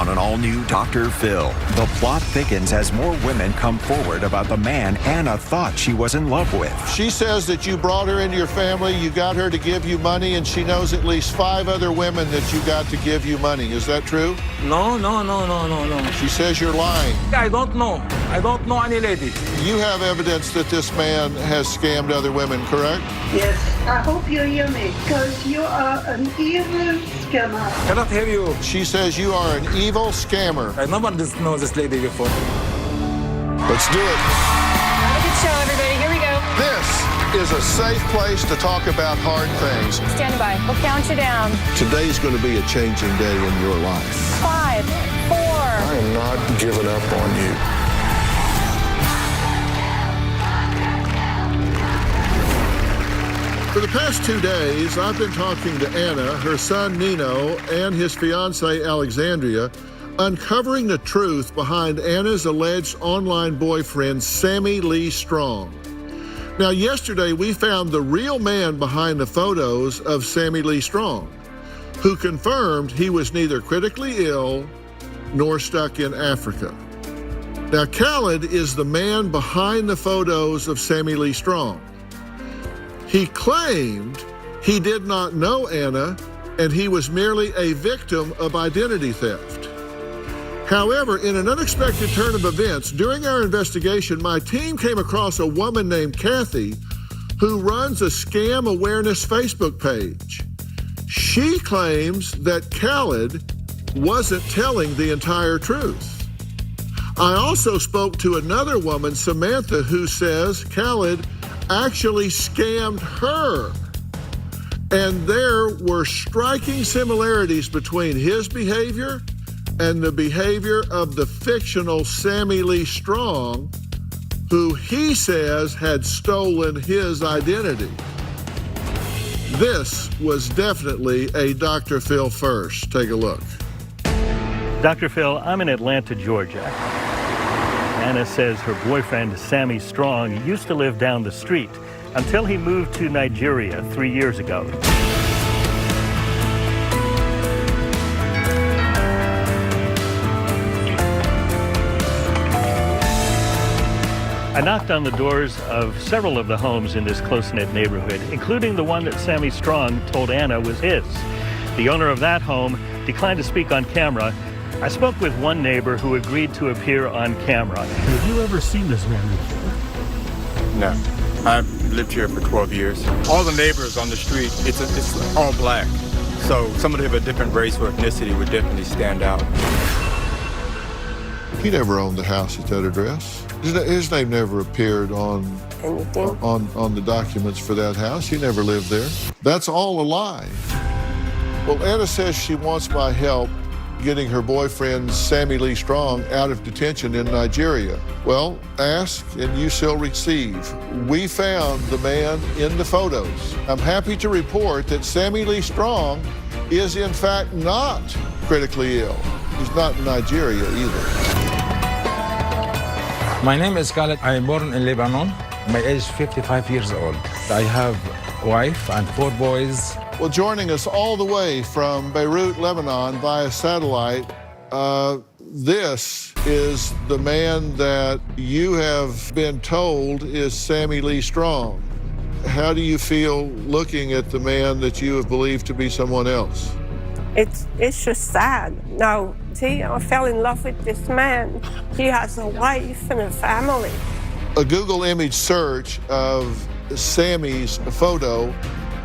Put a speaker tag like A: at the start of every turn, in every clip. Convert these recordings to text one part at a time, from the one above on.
A: on an all-new Dr. Phil. The plot thickens as more women come forward about the man Anna thought she was in love with.
B: She says that you brought her into your family, you got her to give you money, and she knows at least 5 other women that you got to give you money. Is that true?
C: No.
B: She says you're lying.
C: I don't know. I don't know any lady.
B: You have evidence that this man has scammed other women, correct?
D: Yes. I hope you hear me, because you are an evil scammer.
C: Cannot hear you.
B: She says you are an evil scammer.
C: I never know this lady before.
B: Let's do it.
E: Have a good show, everybody. Here we go.
B: This is a safe place to talk about hard things.
E: Stand by. We'll count you down.
B: Today's going to be a changing day in your life.
E: 5, 4.
B: I am not giving up on you. For the past 2 days, I've been talking to Anna, her son Nino, and his fiancée Alexandria, uncovering the truth behind Anna's alleged online boyfriend, Sammy Lee Strong. Now, yesterday we found the real man behind the photos of Sammy Lee Strong, who confirmed he was neither critically ill nor stuck in Africa. Now, Khaled is the man behind the photos of Sammy Lee Strong. He claimed he did not know Anna and he was merely a victim of identity theft. However, in an unexpected turn of events, during our investigation, my team came across a woman named Kathy who runs a scam awareness Facebook page. She claims that Khaled wasn't telling the entire truth. I also spoke to another woman, Samantha, who says Khaled actually scammed her. And there were striking similarities between his behavior and the behavior of the fictional Sammy Lee Strong, who he says had stolen his identity. This was definitely a Dr. Phil first. Take a look.
F: Dr. Phil, I'm in Atlanta, Georgia. Anna says her boyfriend, Sammy Strong, used to live down the street until he moved to Nigeria 3 years ago. I knocked on the doors of several of the homes in this close-knit neighborhood, including the one that Sammy Strong told Anna was his. The owner of that home declined to speak on camera. I spoke with one neighbor who agreed to appear on camera.
G: Have you ever seen this man before?
H: No. I've lived here for 12 years. All the neighbors on the street, it's all black. So somebody of a different race or ethnicity would definitely stand out.
B: He never owned the house at that address. His name never appeared on the documents for that house. He never lived there. That's all a lie. Well, Anna says she wants my help getting her boyfriend, Sammy Lee Strong, out of detention in Nigeria. Well, ask and you shall receive. We found the man in the photos. I'm happy to report that Sammy Lee Strong is in fact not critically ill. He's not in Nigeria either.
I: My name is Khaled. I am born in Lebanon. My age is 55 years old. I have a wife and 4 boys.
B: Well, joining us all the way from Beirut, Lebanon, via satellite, this is the man that you have been told is Sammy Lee Strong. How do you feel looking at the man that you have believed to be someone else?
J: It's just sad. Now, see, I fell in love with this man. He has a wife and a family.
B: A Google image search of Sammy's photo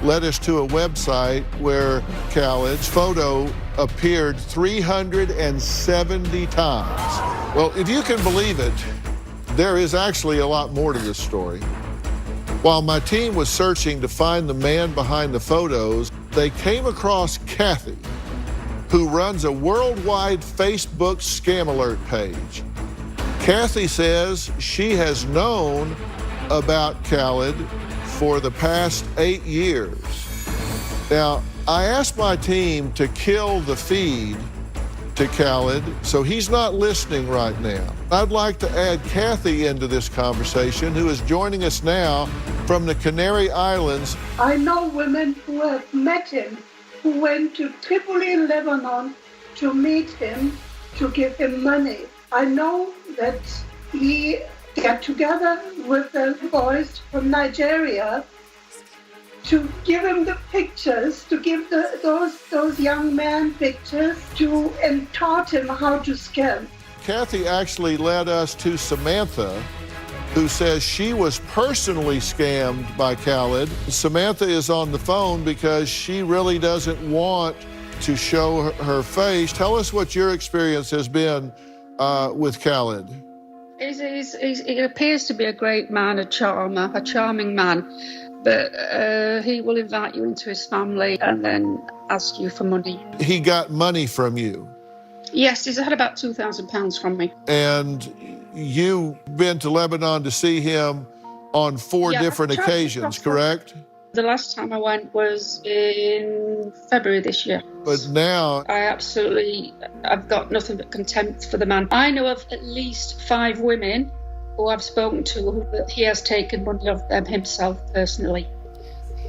B: led us to a website where Khaled's photo appeared 370 times. Well, if you can believe it, there is actually a lot more to this story. While my team was searching to find the man behind the photos, they came across Kathy, who runs a worldwide Facebook scam alert page. Kathy says she has known about Khaled for the past 8 years. Now, I asked my team to kill the feed to Khaled, so he's not listening right now. I'd like to add Kathy into this conversation, who is joining us now from the Canary Islands.
D: I know women who have met him, who went to Tripoli, Lebanon, to meet him, to give him money. I know that he got together with the boys from Nigeria to give him the pictures, to give those young men pictures, and taught him how to scam.
B: Kathy actually led us to Samantha, who says she was personally scammed by Khaled. Samantha is on the phone because she really doesn't want to show her face. Tell us what your experience has been with Khaled.
K: He appears to be a great man, a charming man, but he will invite you into his family and then ask you for money.
B: He got money from you?
K: Yes, he's had about £2,000 from me.
B: And you've been to Lebanon to see him on four different occasions, correct?
K: The last time I went was in February this year.
B: But now...
K: I've got nothing but contempt for the man. I know of at least 5 women who I've spoken to who he has taken money off them himself personally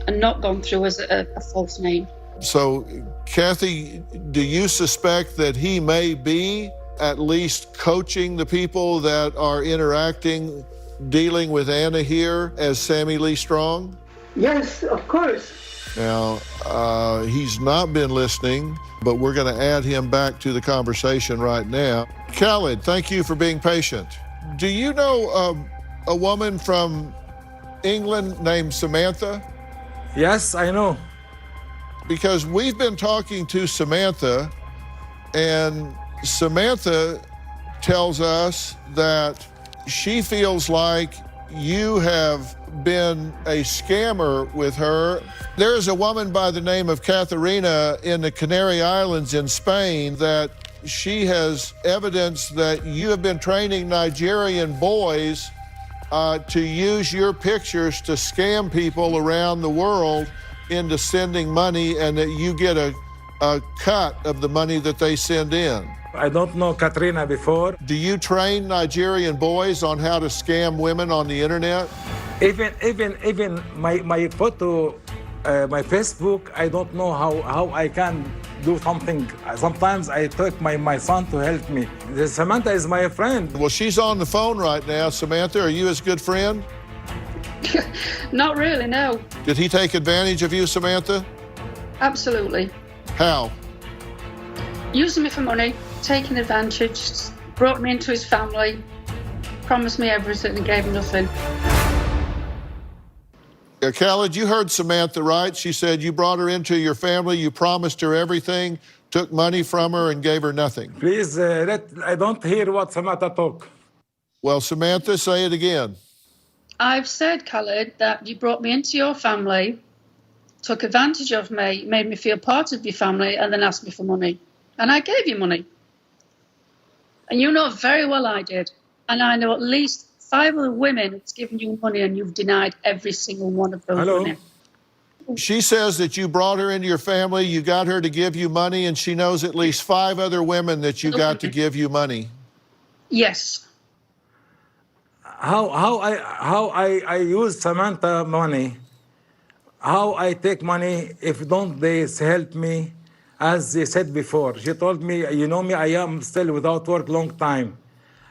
K: and not gone through as a false name.
B: So, Kathy, do you suspect that he may be at least coaching the people that are interacting, dealing with Anna here as Sammy Lee Strong?
D: Yes, of course.
B: Now, he's not been listening, but we're going to add him back to the conversation right now. Khaled, thank you for being patient. Do you know a woman from England named Samantha?
C: Yes, I know.
B: Because we've been talking to Samantha, and Samantha tells us that she feels like you have been a scammer with her. There is a woman by the name of Katharina in the Canary Islands in Spain that she has evidence that you have been training Nigerian boys to use your pictures to scam people around the world into sending money, and that you get a cut of the money that they send in.
C: I don't know Katrina before.
B: Do you train Nigerian boys on how to scam women on the internet?
C: Even my photo, my Facebook, I don't know how I can do something. Sometimes I take my son to help me. Samantha is my friend.
B: Well, she's on the phone right now. Samantha, are you his good friend?
K: Not really, no.
B: Did he take advantage of you, Samantha?
K: Absolutely.
B: How?
K: Using me for money, taking advantage, brought me into his family, promised me everything and gave me nothing.
B: Khaled, you heard Samantha, right? She said you brought her into your family, you promised her everything, took money from her, and gave her nothing.
C: Please, I don't hear what Samantha talk.
B: Well, Samantha, say it again.
K: I've said, Khaled, that you brought me into your family, took advantage of me, made me feel part of your family, and then asked me for money. And I gave you money. And you know very well I did. And I know at least 5 other women that's given you money, and you've denied every single one of those women.
B: She says that you brought her into your family, you got her to give you money, and she knows at least 5 other women that you got to give you money.
K: Yes.
C: How I use Samantha money, how I take money if don't they help me, as they said before. She told me, you know me, I am still without work long time.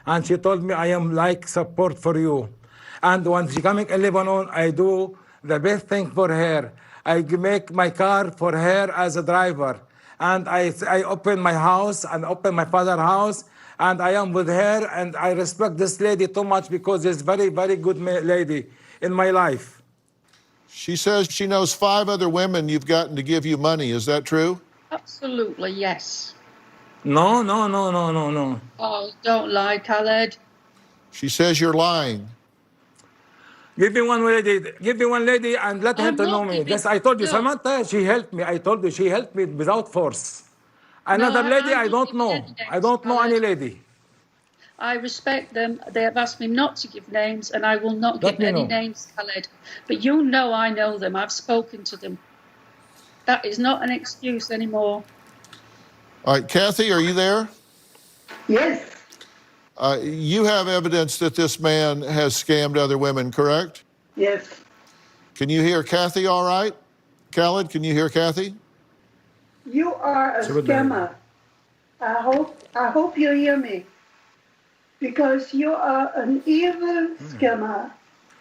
C: And she told me I am like support for you. And when she coming in Lebanon, I do the best thing for her. I make my car for her as a driver. And I open my house and open my father's house, and I am with her, and I respect this lady too much because she's very, very good lady in my life.
B: She says she knows 5 other women you've gotten to give you money. Is that true?
K: Absolutely, yes.
C: No.
K: Oh, don't lie, Khaled.
B: She says you're lying.
C: Give me one lady and let her to know me. Yes, I told you, Samantha, she helped me. I told you she helped me without force. Another lady, I don't know. I don't know any lady.
K: I respect them. They have asked me not to give names, and I will not give any names, Khaled. But you know I know them. I've spoken to them. That is not an excuse anymore.
B: All right, Kathy, are you there?
D: Yes.
B: You have evidence that this man has scammed other women, correct?
D: Yes.
B: Can you hear Kathy all right? Khaled, can you hear Kathy?
D: You are a scammer. I hope you hear me, because you are an evil scammer.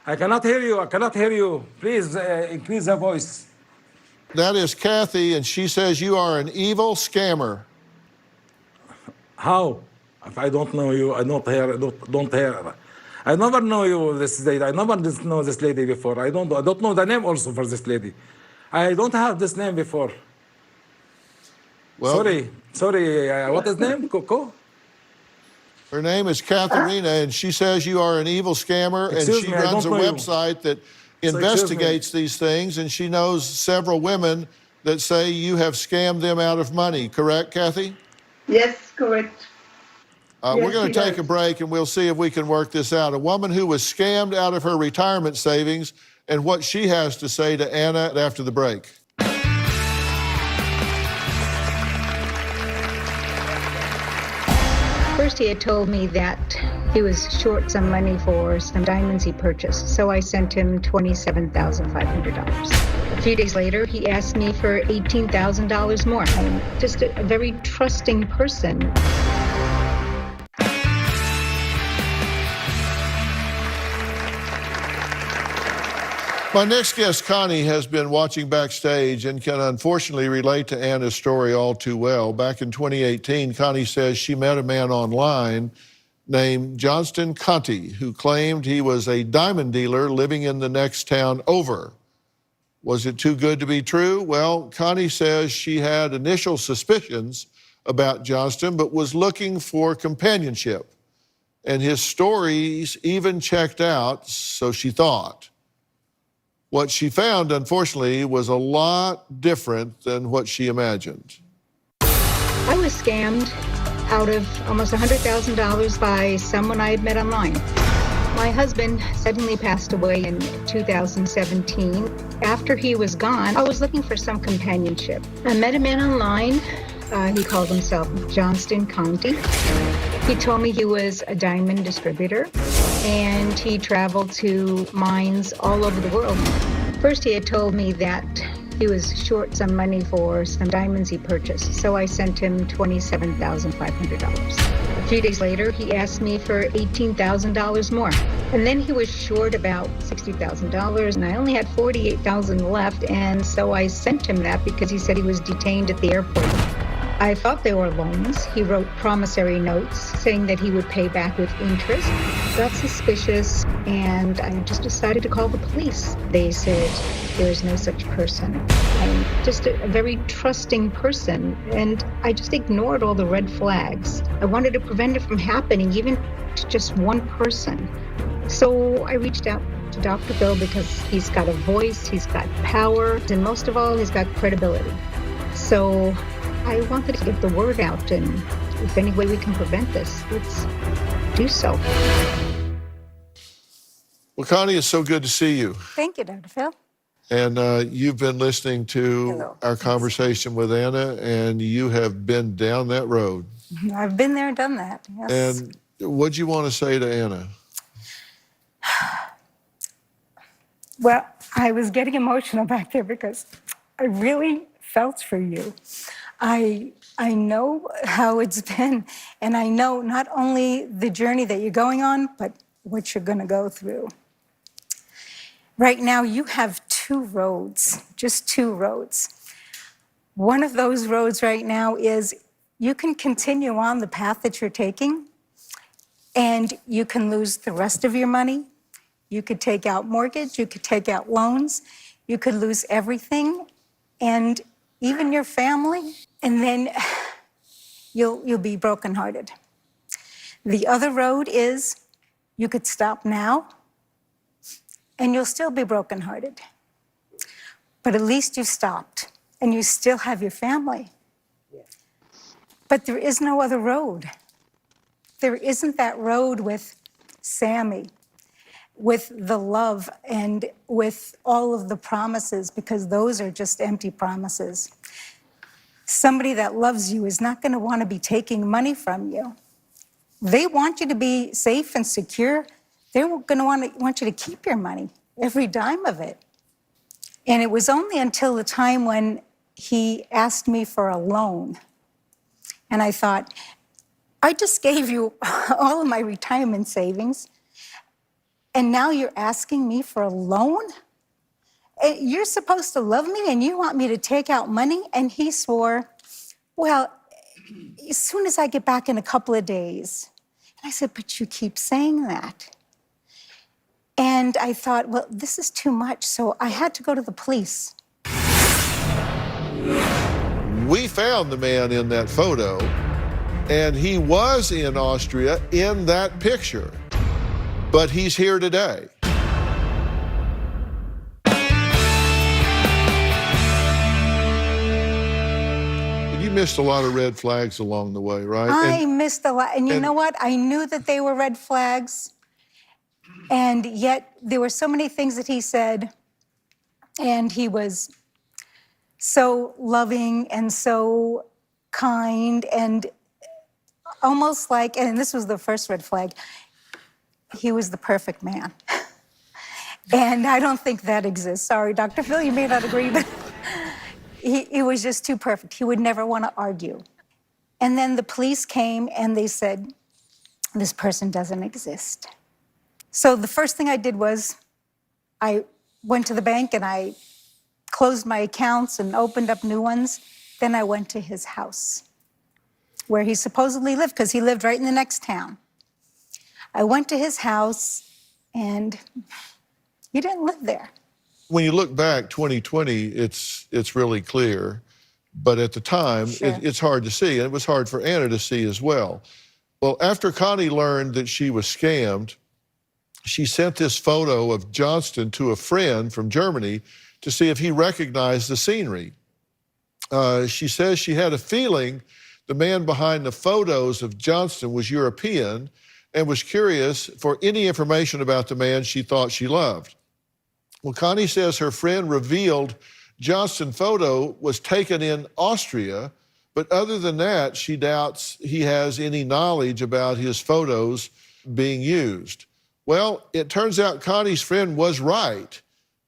C: I cannot hear you. I cannot hear you. Please increase the voice.
B: That is Kathy, and she says you are an evil scammer.
C: How? If I don't know you, I don't hear. I never know you this lady. I never know this lady before. I don't know the name also for this lady. I don't have this name before.
B: Well,
C: sorry. What is name? Coco?
B: Her name is Katharina, and she says you are an evil scammer, and
C: Excuse
B: she
C: me, I
B: runs a
C: don't know you.
B: website that
C: So
B: investigates these things, and she knows several women that say you have scammed them out of money. Correct, Kathy?
D: Yes, correct.
B: We're going to take a break, and we'll see if we can work this out. A woman who was scammed out of her retirement savings and what she has to say to Anna after the break.
L: First, he had told me that he was short some money for some diamonds he purchased, so I sent him $27,500. A few days later, he asked me for $18,000 more. I'm just a very trusting person.
B: My next guest, Connie, has been watching backstage and can unfortunately relate to Anna's story all too well. Back in 2018, Connie says she met a man online named Johnston Conti, who claimed he was a diamond dealer living in the next town over. Was it too good to be true? Well, Connie says she had initial suspicions about Johnston, but was looking for companionship. And his stories even checked out, so she thought. What she found, unfortunately, was a lot different than what she imagined.
L: I was scammed out of almost $100,000 by someone I had met online. My husband suddenly passed away in 2017. After he was gone, I was looking for some companionship. I met a man online. He called himself Johnston Conti. He told me he was a diamond distributor, and he traveled to mines all over the world. First, he had told me that he was short some money for some diamonds he purchased, so I sent him $27,500. A few days later, he asked me for $18,000 more. And then he was short about $60,000, and I only had $48,000 left, and so I sent him that because he said he was detained at the airport. I thought they were loans. He wrote promissory notes saying that he would pay back with interest. Got suspicious, and I just decided to call the police. They said there is no such person. I'm just a very trusting person, and I just ignored all the red flags. I wanted to prevent it from happening, even to just one person. So I reached out to Dr. Bill because he's got a voice, he's got power, and most of all, he's got credibility. So I wanted to get the word out, and if any way we can prevent this, let's do so.
B: Well, Connie, it's so good to see you.
L: Thank you, Dr. Phil.
B: And you've been listening to our conversation with Anna, and you have been down that road.
L: I've been there, done that, yes.
B: And what'd you want to say to Anna?
L: Well, I was getting emotional back there because I really felt for you. I know how it's been, and I know not only the journey that you're going on, but what you're going to go through. Right now, you have two roads, just two roads. One of those roads right now is you can continue on the path that you're taking, and you can lose the rest of your money. You could take out mortgage, you could take out loans, you could lose everything, and even your family, and then you'll be brokenhearted. The other road is you could stop now, and you'll still be brokenhearted. But at least you stopped, and you still have your family. But there is no other road. There isn't that road with Sammy, with the love, and with all of the promises, because those are just empty promises. Somebody that loves you is not going to want to be taking money from you. They want you to be safe and secure. They're going to want you to keep your money, every dime of it. And it was only until the time when he asked me for a loan And I thought, I just gave you all of my retirement savings, and now you're asking me for a loan? You're supposed to love me, and you want me to take out money? And he swore, well, as soon as I get back in a couple of days. And I said, but you keep saying that. And I thought, well, this is too much, so I had to go to the police.
B: We found the man in that photo, and he was in Austria in that picture, but he's here today. You missed a lot of red flags along the way, right?
L: I missed a lot, and you know what? I knew that they were red flags, and yet there were so many things that he said, and he was so loving and so kind and almost like, and this was the first red flag, he was the perfect man. And I don't think that exists. Sorry, Dr. Phil, you may not agree, but he was just too perfect. He would never want to argue. And then the police came and they said, this person doesn't exist. So the first thing I did was I went to the bank and I closed my accounts and opened up new ones. Then I went to his house where he supposedly lived, because he lived right in the next town. I went to his house and he didn't live there.
B: When you look back, 2020, it's really clear. But at the time,
L: Sure.
B: it's hard to see, and it was hard for Anna to see as well. Well, after Connie learned that she was scammed, she sent this photo of Johnston to a friend from Germany to see if he recognized the scenery. She says she had a feeling the man behind the photos of Johnston was European and was curious for any information about the man she thought she loved. Well, Connie says her friend revealed Johnston's photo was taken in Austria, but other than that, she doubts he has any knowledge about his photos being used. Well, it turns out Connie's friend was right,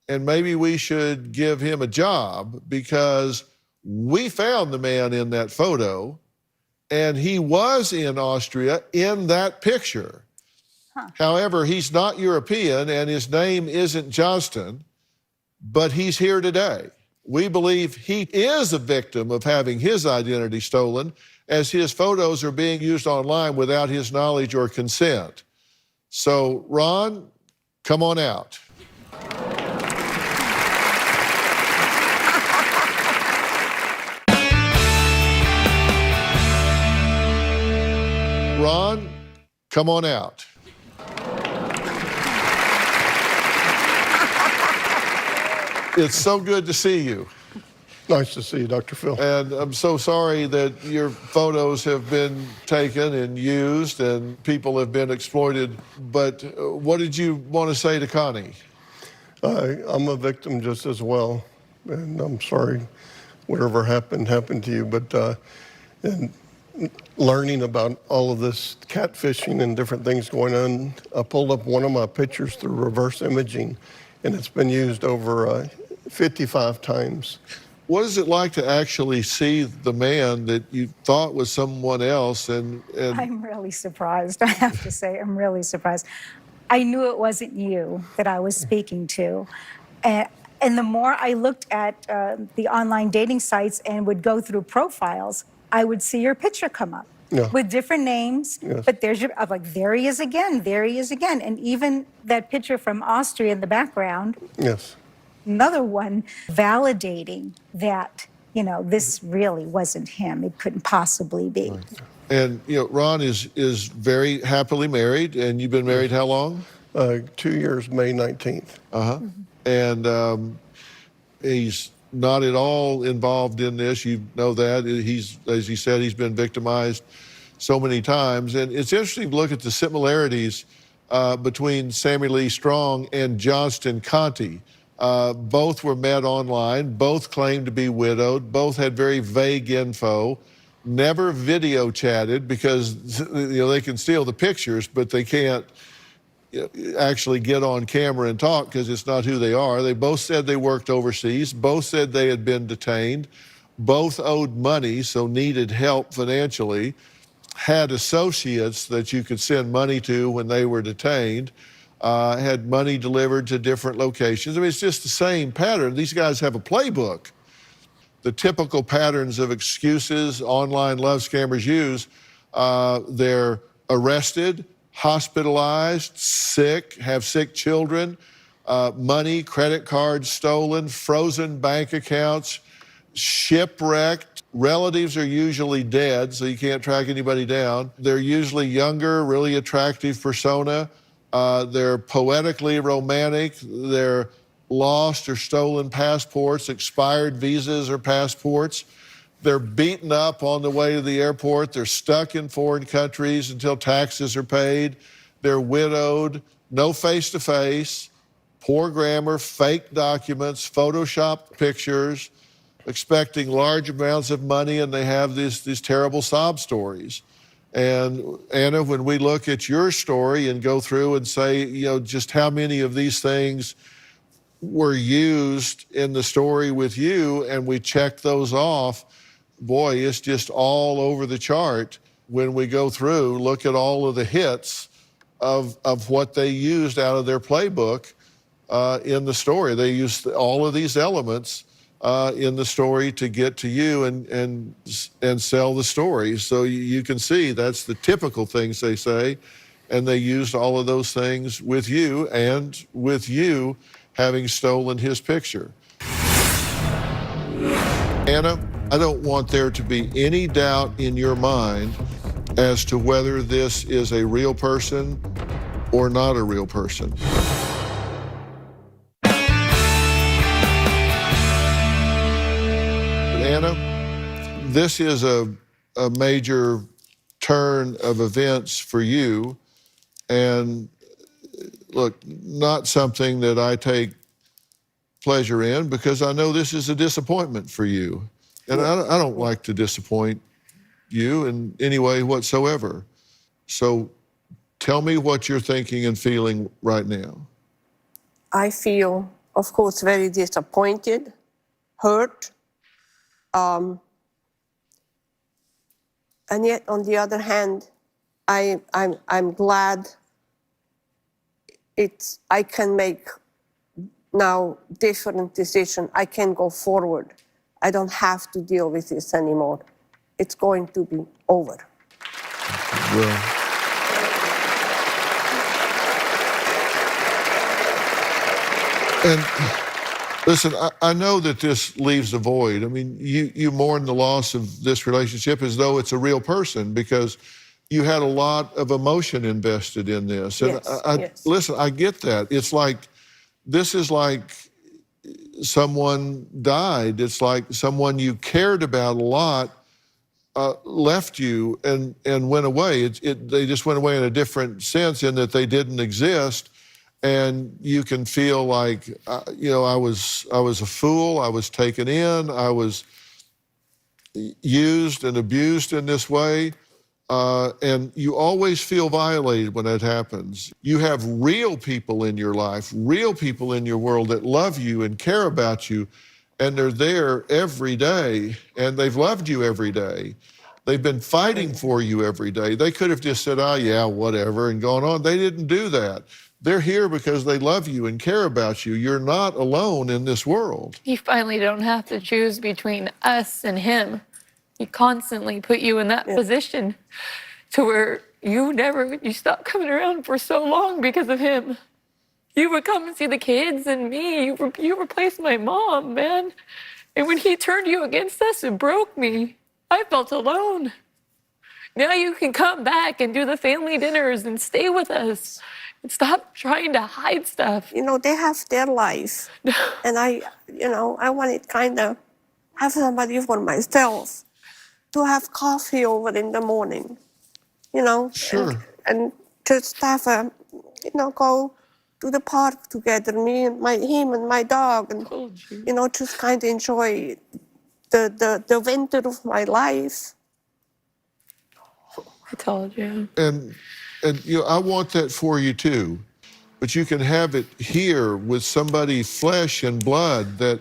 B: and maybe we should give him a job, because we found the man in that photo, and he was in Austria in that picture. However, he's not European, and his name isn't Johnston, but he's here today. We believe he is a victim of having his identity stolen, as his photos are being used online without his knowledge or consent. So, Ron, come on out. Ron, come on out. It's so good to see you.
M: Nice to see you, Dr. Phil.
B: And I'm so sorry that your photos have been taken and used and people have been exploited. But what did you want to say to Connie?
M: I'm a victim just as well, and I'm sorry whatever happened to you. But and learning about all of this catfishing and different things going on, I pulled up one of my pictures through reverse imaging, and it's been used over 55 times.
B: What is it like to actually see the man that you thought was someone else? And
L: I'm really surprised, I have to say. I'm really surprised. I knew it wasn't you that I was speaking to. And the more I looked at the online dating sites and would go through profiles, I would see your picture come up with different names.
M: Yes.
L: But there's your, I'm like, there he is again, there he is again. And even that picture from Austria in the background.
M: Yes.
L: Another one validating that, you know, this really wasn't him. It couldn't possibly be.
B: Right. And, you know, Ron is very happily married, and you've been married how long?
M: 2 years, May 19th.
B: Uh-huh. And he's not at all involved in this. You know that. He's, as he said, he's been victimized so many times. And it's interesting to look at the similarities between Sammy Lee Strong and Johnston Conti. Both were met online, both claimed to be widowed, both had very vague info, never video chatted because they can steal the pictures, but they can't actually get on camera and talk because it's not who they are. They both said they worked overseas, both said they had been detained, both owed money, so needed help financially, had associates that you could send money to when they were detained, had money delivered to different locations. I mean, it's just the same pattern. These guys have a playbook. The typical patterns of excuses online love scammers use, they're arrested, hospitalized, sick, have sick children, money, credit cards stolen, frozen bank accounts, shipwrecked. Relatives are usually dead, so you can't track anybody down. They're usually younger, really attractive persona. They're poetically romantic. They're lost or stolen passports, expired visas or passports. They're beaten up on the way to the airport. They're stuck in foreign countries until taxes are paid. They're widowed, no face-to-face, poor grammar, fake documents, photoshopped pictures, expecting large amounts of money, and they have these terrible sob stories. And Anna, when we look at your story and go through and say, you know, just how many of these things were used in the story with you, and we check those off, boy, it's just all over the chart. When we go through, look at all of the hits of what they used out of their playbook in the story. They used all of these elements in the story to get to you and sell the story. So you can see that's the typical things they say, and they used all of those things with you, and with you having stolen his picture. Anna, I don't want there to be any doubt in your mind as to whether this is a real person or not a real person. Anna, this is a major turn of events for you, and look, not something that I take pleasure in, because I know this is a disappointment for you. And I don't like to disappoint you in any way whatsoever. So tell me what you're thinking and feeling right now.
J: I feel, of course, very disappointed, hurt, and yet, on the other hand, I'm glad I can make now different decision. I can go forward. I don't have to deal with this anymore. It's going to be over.
B: Well, and listen, I know that this leaves a void. I mean, you mourn the loss of this relationship as though it's a real person, because you had a lot of emotion invested in this. And
J: yes.
B: Listen, I get that. It's like, this is like someone died. It's like someone you cared about a lot left you and went away. They just went away in a different sense, in that they didn't exist. And you can feel like, you know, I was a fool. I was taken in. I was used and abused in this way. And you always feel violated when that happens. You have real people in your life, real people in your world that love you and care about you, and they're there every day, and they've loved you every day. They've been fighting for you every day. They could have just said, oh, yeah, whatever, and gone on. They didn't do that. They're here because they love you and care about you. You're not alone in this world.
N: You finally don't have to choose between us and him. He constantly put you in that position to where you stopped coming around for so long because of him. You would come and see the kids and me. You replaced my mom, man. And when he turned you against us, it broke me. I felt alone. Now you can come back and do the family dinners and stay with us and stop trying to hide stuff.
J: You know, they have their life. And I wanted kind of have somebody for myself, to have coffee over in the morning, you know.
B: Sure.
J: And just have go to the park together, him and my dog, and, you know, just kind of enjoy the winter of my life.
N: I told you.
B: And you know, I want that for you too, but you can have it here with somebody flesh and blood that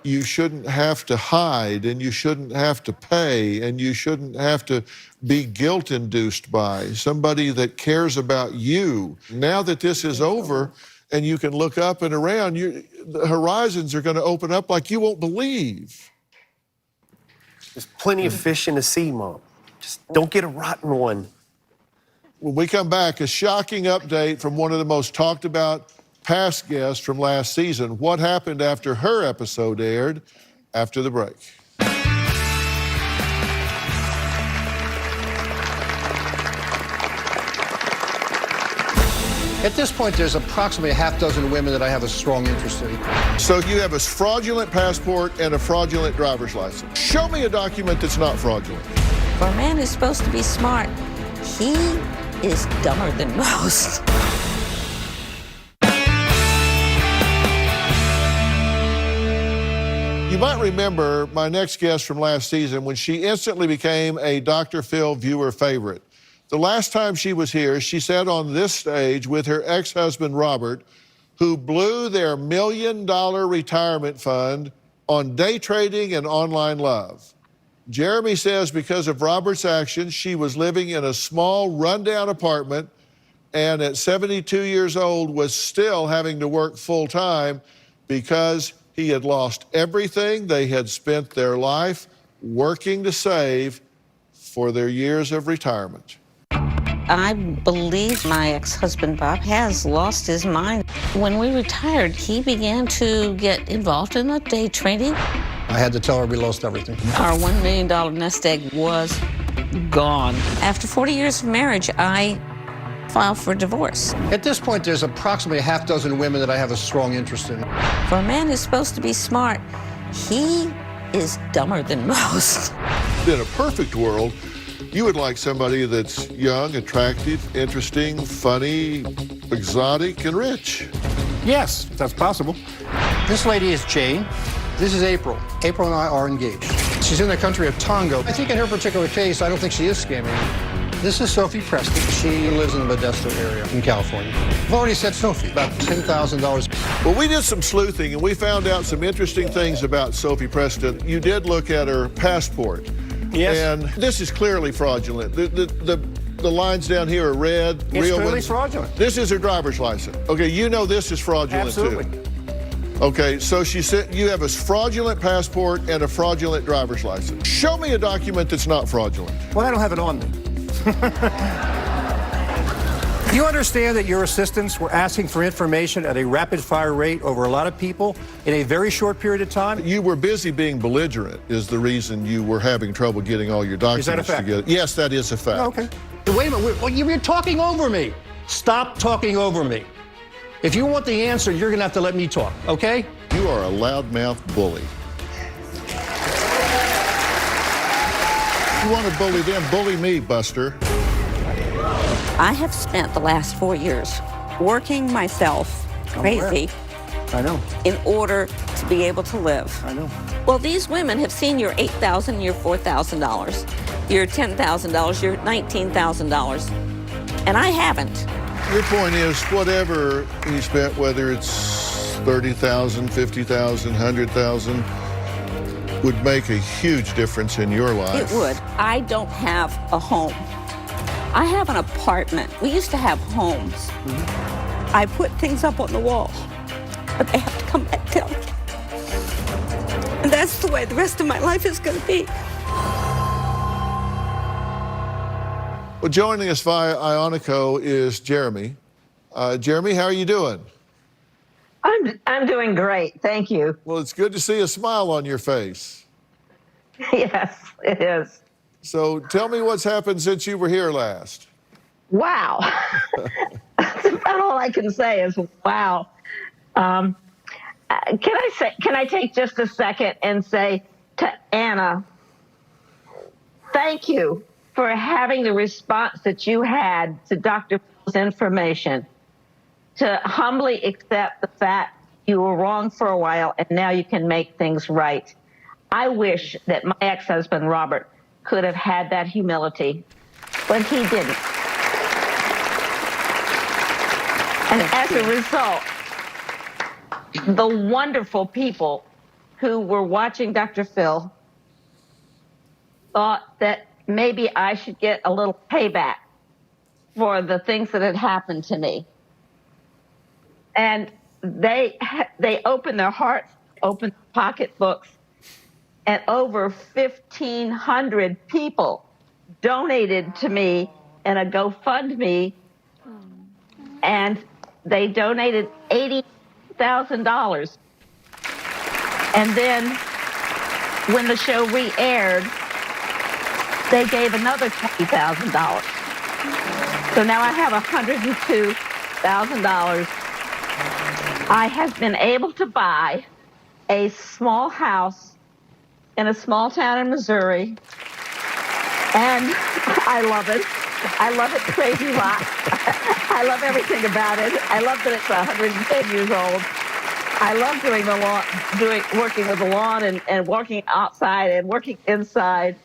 B: you shouldn't have to hide, and you shouldn't have to pay, and you shouldn't have to be guilt-induced by somebody that cares about you. Now that this is over and you can look up and around, the horizons are going to open up like you won't believe.
O: There's plenty of fish in the sea, Mom. Just don't get a rotten one.
B: When we come back, a shocking update from one of the most talked about past guests from last season. What happened after her episode aired after the break.
P: At this point, there's approximately a half dozen women that I have a strong interest in.
B: So you have a fraudulent passport and a fraudulent driver's license. Show me a document that's not fraudulent.
Q: For a man who's supposed to be smart, he is dumber than most.
B: You might remember my next guest from last season when she instantly became a Dr. Phil viewer favorite. The last time she was here, she sat on this stage with her ex-husband, Robert, who blew their $1 million retirement fund on day trading and online love. Jeremy says because of Robert's actions, she was living in a small, rundown apartment and at 72 years old was still having to work full-time because he had lost everything they had spent their life working to save for their years of retirement.
Q: I believe my ex-husband, Bob, has lost his mind. When we retired, he began to get involved in the day trading.
P: I had to tell her we lost everything.
Q: Our $1 million nest egg was gone. After 40 years of marriage, I filed for divorce.
P: At this point, there's approximately a half dozen women that I have a strong interest in.
Q: For a man who's supposed to be smart, he is dumber than most.
B: In a perfect world, you would like somebody that's young, attractive, interesting, funny, exotic, and rich.
P: Yes, that's possible. This lady is Jane. This is April. April and I are engaged. She's in the country of Tonga. I think in her particular case, I don't think she is scamming. This is Sophie Preston. She lives in the Modesto area in California. I've already said Sophie, about $10,000.
B: Well, we did some sleuthing, and we found out some interesting things about Sophie Preston. You did look at her passport.
P: Yes.
B: And this is clearly fraudulent. The lines down here are red,
P: It's
B: real
P: clearly
B: ones.
P: fraudulent.
B: This is her driver's license. Okay, you know this is fraudulent
P: Absolutely.
B: too. Okay, so she said you have a fraudulent passport and a fraudulent driver's license. Show me a document that's not fraudulent.
P: Well, I don't have it on me. You understand that your assistants were asking for information at a rapid-fire rate over a lot of people in a very short period of time?
B: You were busy being belligerent is the reason you were having trouble getting all your documents
P: Is that a fact?
B: together. Yes, that is a fact.
P: Okay. Wait a minute. You're talking over me. Stop talking over me. If you want the answer, you're going to have to let me talk, okay?
B: You are a loudmouth bully. You want to bully them? Bully me, Buster.
Q: I have spent the last 4 years working myself crazy
P: I know.
Q: in order to be able to live.
P: I know.
Q: Well, these women have seen your $8,000, your $4,000, your $10,000, your $19,000, and I haven't.
B: Your point is, whatever he spent, whether it's $30,000, $50,000, $100,000, would make a huge difference in your life.
Q: It would. I don't have a home. I have an apartment. We used to have homes. Mm-hmm. I put things up on the wall, but they have to come back down. And that's the way the rest of my life is going to be.
B: Well, joining us via Ionico is Jeremy. Jeremy, how are you doing?
R: I'm doing great, thank you.
B: Well, it's good to see a smile on your face.
R: Yes, it is.
B: So tell me what's happened since you were here last.
R: Wow. That's about all I can say is wow. Can I take just a second and say to Anna, thank you for having the response that you had to Dr. Phil's information, to humbly accept the fact you were wrong for a while and now you can make things right. I wish that my ex-husband, Robert, could have had that humility, but he didn't. And as a result, the wonderful people who were watching Dr. Phil thought that maybe I should get a little payback for the things that had happened to me. And they opened their hearts, opened pocketbooks, and over 1,500 people donated to me in a GoFundMe, and they donated $80,000. And then when the show re-aired, they gave another $20,000. So now I have $102,000. I have been able to buy a small house in a small town in Missouri, and I love it. I love it crazy lot. I love everything about it. I love that it's 110 years old. I love doing the lawn, working with the lawn and working outside and working inside.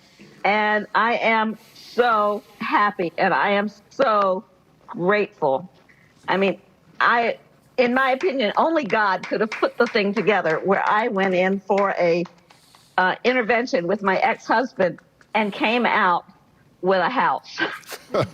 R: And I am so happy and I am so grateful. I mean, in my opinion, only God could have put the thing together where I went in for a intervention with my ex-husband and came out with a house.
B: Well,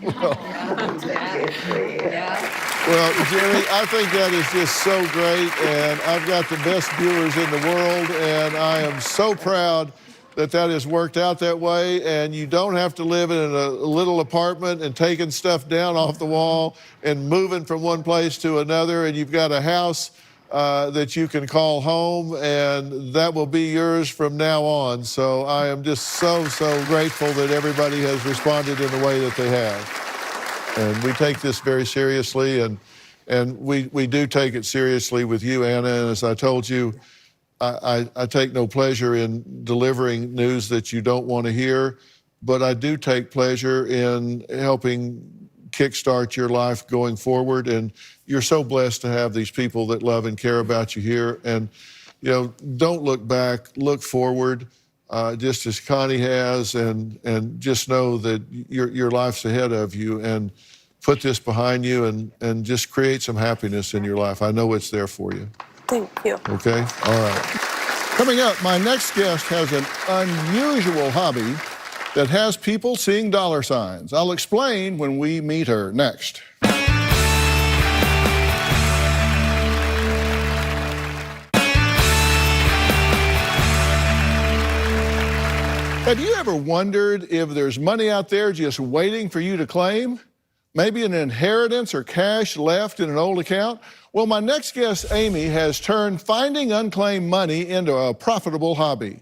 B: Jerry, I think that is just so great, and I've got the best viewers in the world, and I am so proud that that has worked out that way, and you don't have to live in a little apartment and taking stuff down off the wall and moving from one place to another, and you've got a house that you can call home, and that will be yours from now on. So I am just so grateful that everybody has responded in the way that they have. And we take this very seriously, and we do take it seriously with you, Anna. And as I told you, I take no pleasure in delivering news that you don't want to hear, but I do take pleasure in helping kickstart your life going forward. And you're so blessed to have these people that love and care about you here. And, you know, don't look back, look forward, just as Connie has, and just know that your life's ahead of you, and put this behind you and just create some happiness in your life. I know it's there for you.
J: Thank you.
B: Okay? All right. Coming up, my next guest has an unusual hobby that has people seeing dollar signs. I'll explain when we meet her next. Have you ever wondered if there's money out there just waiting for you to claim? Maybe an inheritance or cash left in an old account? Well, my next guest, Amy, has turned finding unclaimed money into a profitable hobby.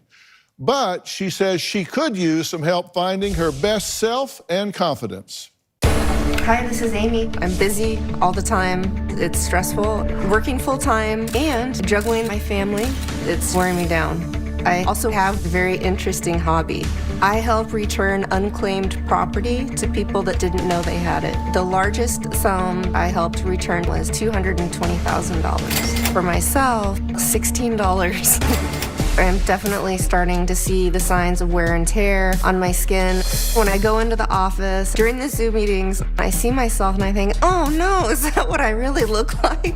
B: But she says she could use some help finding her best self and confidence.
S: Hi, this is Amy. I'm busy all the time. It's stressful. Working full-time and juggling my family, it's wearing me down. I also have a very interesting hobby. I help return unclaimed property to people that didn't know they had it. The largest sum I helped return was $220,000. For myself, $16. I'm definitely starting to see the signs of wear and tear on my skin. When I go into the office, during the Zoom meetings, I see myself and I think, oh no, is that what I really look like?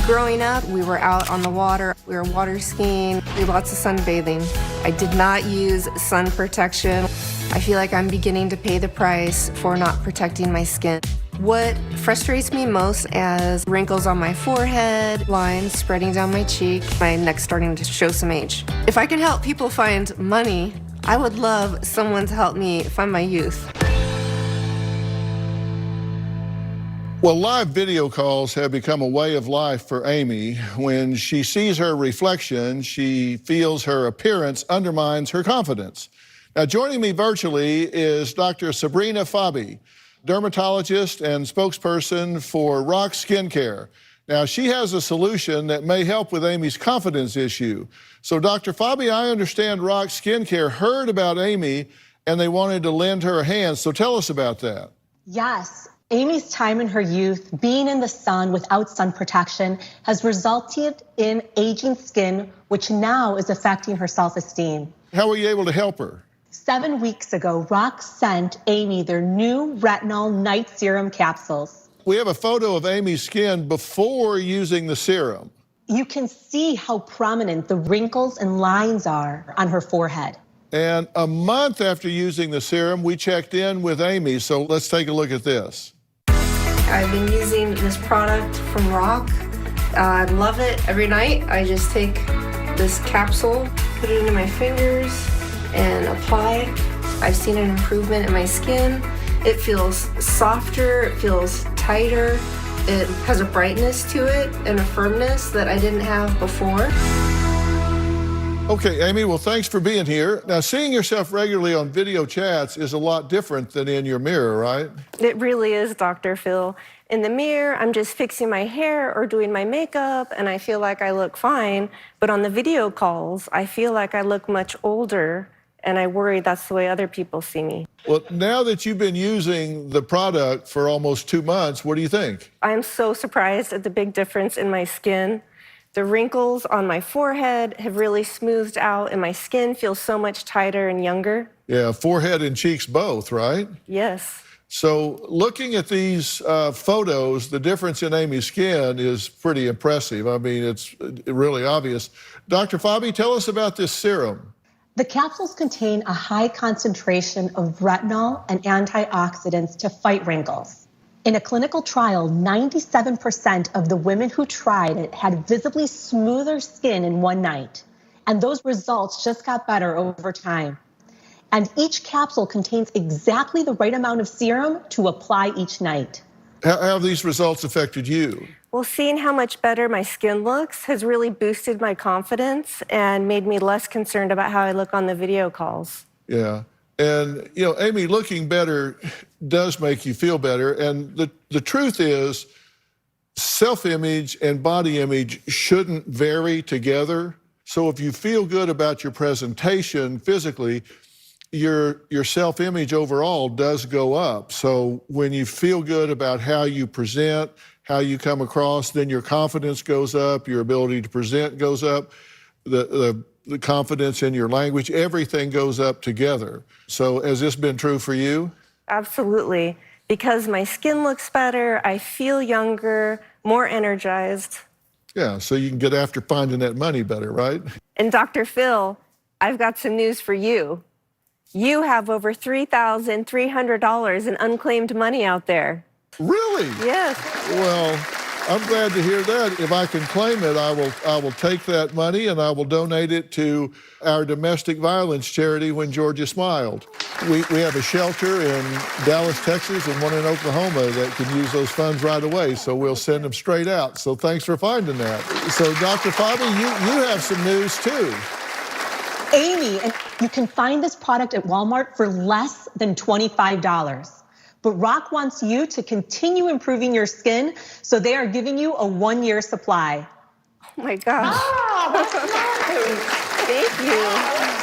S: Growing up, we were out on the water. We were water skiing. We did lots of sunbathing. I did not use sun protection. I feel like I'm beginning to pay the price for not protecting my skin. What frustrates me most is wrinkles on my forehead, lines spreading down my cheek, my neck starting to show some age. If I can help people find money, I would love someone to help me find my youth.
B: Well, live video calls have become a way of life for Amy. When she sees her reflection, she feels her appearance undermines her confidence. Now, joining me virtually is Dr. Sabrina Fabi, dermatologist and spokesperson for Rock Skincare. Now, she has a solution that may help with Amy's confidence issue. So, Dr. Fabi, I understand Rock Skincare heard about Amy and they wanted to lend her a hand. So tell us about that.
T: Yes. Amy's time in her youth, being in the sun without sun protection, has resulted in aging skin, which now is affecting her self-esteem.
B: How were you able to help her?
T: 7 weeks ago, Rock sent Amy their new retinol night serum capsules.
B: We have a photo of Amy's skin before using the serum.
T: You can see how prominent the wrinkles and lines are on her forehead.
B: And a month after using the serum, we checked in with Amy, so let's take a look at this.
S: I've been using this product from Rock. I love it. Every night I just take this capsule, put it into my fingers, and apply. I've seen an improvement in my skin. It feels softer, it feels tighter. It has a brightness to it and a firmness that I didn't have before.
B: Okay, Amy, well, thanks for being here. Now, seeing yourself regularly on video chats is a lot different than in your mirror, right?
S: It really is, Dr. Phil. In the mirror, I'm just fixing my hair or doing my makeup, and I feel like I look fine. But on the video calls, I feel like I look much older, and I worry that's the way other people see me.
B: Well, now that you've been using the product for almost 2 months, what do you think?
S: I'm so surprised at the big difference in my skin. The wrinkles on my forehead have really smoothed out, and my skin feels so much tighter and younger.
B: Yeah, forehead and cheeks both, right?
S: Yes.
B: So looking at these photos, the difference in Amy's skin is pretty impressive. I mean, it's really obvious. Dr. Fabi, tell us about this serum.
T: The capsules contain a high concentration of retinol and antioxidants to fight wrinkles. In a clinical trial, 97% of the women who tried it had visibly smoother skin in one night. And those results just got better over time. And each capsule contains exactly the right amount of serum to apply each night.
B: How have these results affected you?
S: Well, seeing how much better my skin looks has really boosted my confidence and made me less concerned about how I look on the video calls.
B: Yeah. And, you know, Amy, looking better does make you feel better. And the truth is, self-image and body image shouldn't vary together. So if you feel good about your presentation physically, your self-image overall does go up. So when you feel good about how you present, how you come across, then your confidence goes up, your ability to present goes up, the confidence in your language, everything goes up together. So has this been true for you?
S: Absolutely. Because my skin looks better, I feel younger, more energized.
B: Yeah, so you can get after finding that money better, right?
S: And Dr. Phil, I've got some news for you. You have over $3,300 in unclaimed money out there.
B: Really?
S: Yes.
B: Well, I'm glad to hear that. If I can claim it, I will take that money and I will donate it to our domestic violence charity, When Georgia Smiled. We have a shelter in Dallas, Texas, and one in Oklahoma that can use those funds right away, so we'll send them straight out. So thanks for finding that. So Dr. Fabi, you have some news too.
T: Amy, and you can find this product at Walmart for less than $25. But Rock wants you to continue improving your skin, so they are giving you a 1-year supply.
S: Oh my gosh.
R: Oh, that's nice.
S: Thank you.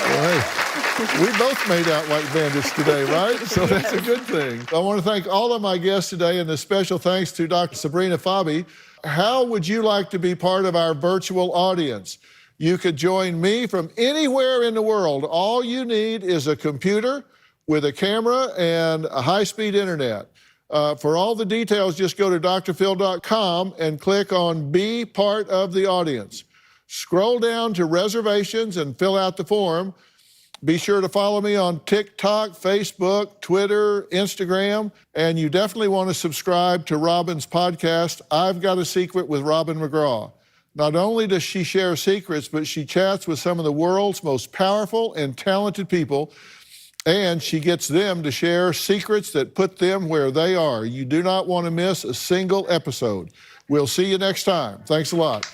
B: Well, hey, we both made out like bandits today, right? So that's a good thing. I want to thank all of my guests today, and a special thanks to Dr. Sabrina Fabi. How would you like to be part of our virtual audience? You could join me from anywhere in the world. All you need is a computer with a camera and a high-speed internet. For all the details, just go to drphil.com and click on Be Part of the Audience. Scroll down to reservations and fill out the form. Be sure to follow me on TikTok, Facebook, Twitter, Instagram, and you definitely want to subscribe to Robin's podcast, I've Got a Secret with Robin McGraw. Not only does she share secrets, but she chats with some of the world's most powerful and talented people, and she gets them to share secrets that put them where they are. You do not want to miss a single episode. We'll see you next time. Thanks a lot.